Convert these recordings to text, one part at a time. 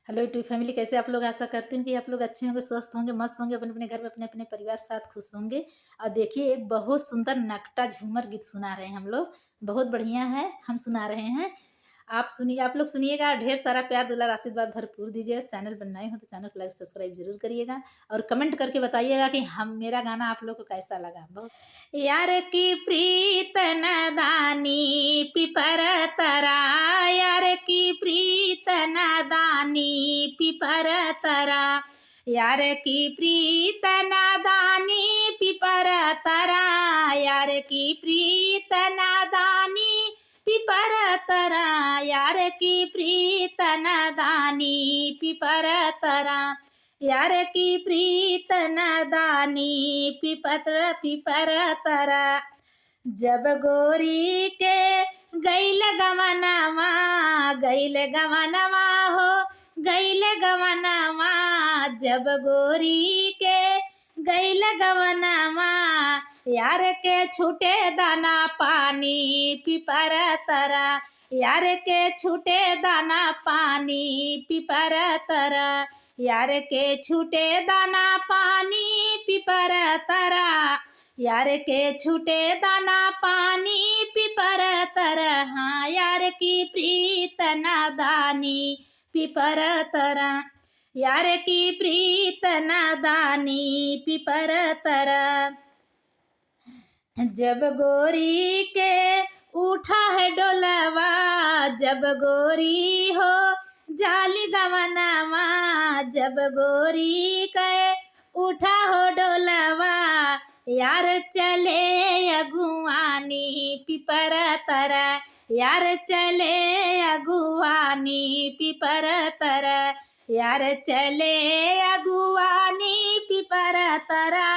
Hello YouTube family, कैसे आप लोग। आशा करती हूँ कि आप लोग अच्छे होंगे, स्वस्थ होंगे, मस्त होंगे, अपने अपने घर में अपने अपने परिवार के साथ खुश होंगे। और देखिए, एक बहुत सुंदर नकटा झूमर गीत सुना रहे हैं हम लोग। बहुत बढ़िया है, हम सुना रहे हैं। आप सुनिए, आप लोग सुनिएगा। ढेर सारा प्यार दुलार आशीर्वाद भरपूर दीजिएगा। चैनल पर नए हो तो चैनल को लाइक सब्सक्राइब जरूर करिएगा और कमेंट करके बताइएगा कि हम मेरा गाना आप लोग को कैसा लगा। बहुत यार की प्रीत नदानी पिपर तरा, यार की प्रीत नदानी पिपर तरा, यार की प्रीत नदानी पिपर तरा, यार की प्रीत नदानी पिपर तरा, यार की प्रीत नदानी पिपर तरा, यार की प्रीत नदानी पिपर तरा। जब गोरी के गैल गवनवा, गैल गवनवा हो, गैल गवनवा, जब गोरी के गैल गवनवा, यार के छूटे दाना पानी पिपर तरा, यार के छूटे दाना पानी पिपर तरा, यार के छूटे दाना पानी पिपर तरा, यार के छूटे दाना पानी पिपर तरा। हाँ, यार की प्रीत नादानी पिपर तरा, यार की प्रीत नादानी पिपर तरा। जब गोरी के उठा है डोलवा, जब गोरी हो जाली गवनवा, जब गोरी के उठा हो डोलवा, यार चले अगुवानी पिपर तरा, यार चले अगुवानी पिपर तरा, यार चले अगुवानी पिपर तरा,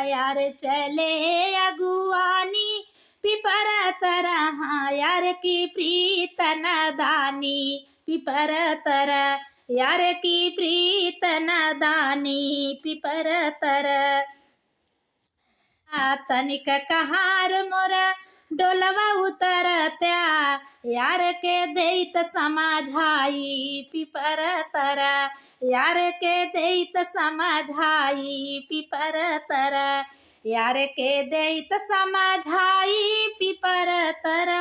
यार चले अगुवानी पिपर तरा। हाँ, यार की प्रीत नदानी पिपर तरा, यार की प्रीत नदानी पिपर तरा। तनिक कहार मोरा डोलवा उतरत्या, यार के देत समझाई पिपर तरा, यार के देत समझाई पिपर तरा, यार के देत समझाई पिपर तरा,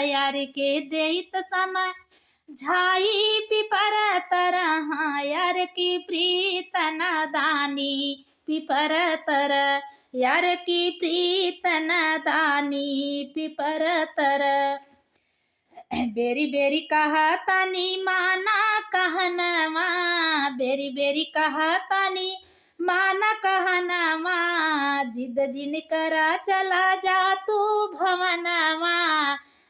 यार के देत समझाई पिपर तरा। हाँ, यार की प्रीत नदानी पिपर तरा, यार की प्रीत नदानी पिपर तरा। बेरी बेरी कहा तानी माना कहनवा, बेरी बेरी कहा तानी माना कहनवा, जिद जिन करा चला जा तू भवनवा,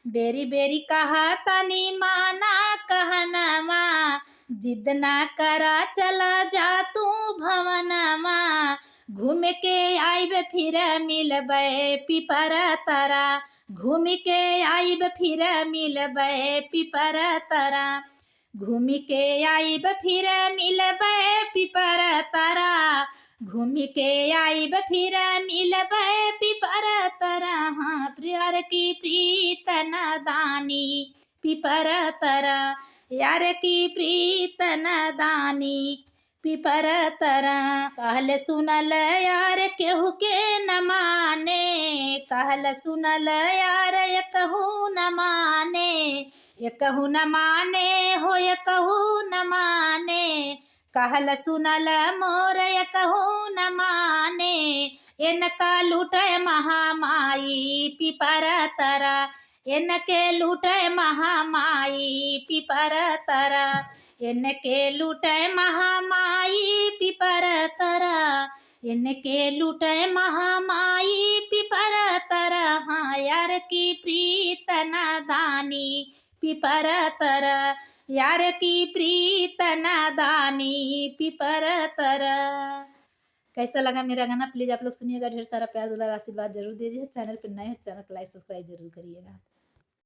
बेरी बेरी कहा तानी माना कहनवा, जिद ना करा चला जा तू भवनवा, घूम के आइब फिर मिलबै पिपर तरा, घूम के आइब फिर मिलबै पिपर तरा, घूम के आइब फिर मिलबै पिपर तरा, घूम के आइब फिर मिलबै पिपर तरा। हाँ, प्यार की प्रीत नदानी पिपर तरा, यार की प्रीत नदानी पिपर तरा। कहल सुनल यार केहू के न माने, कहल सुनल यार एकहू न माने, एकहू न माने हो, एकहू न माने, कहल सुनल मोर एकहू न माने, इनका लूटे महामाई पिपर तरा, इनके लूटे महामाई पिपर तरा, इनके लूटे महामाई पिपर तरा, इनके लूटे महामाई पिपर तरा। हाँ, यार की प्रीत नदानी पिपर तरा, यार की प्रीत नदानी पिपर तरा। कैसा लगा मेरा गाना, प्लीज़ आप लोग सुनिएगा। ढेर सारा प्यार दुलार आशीर्वाद जरूर दीजिए। चैनल पर नए हो, चैनल को लाइक सब्सक्राइब जरूर करिएगा।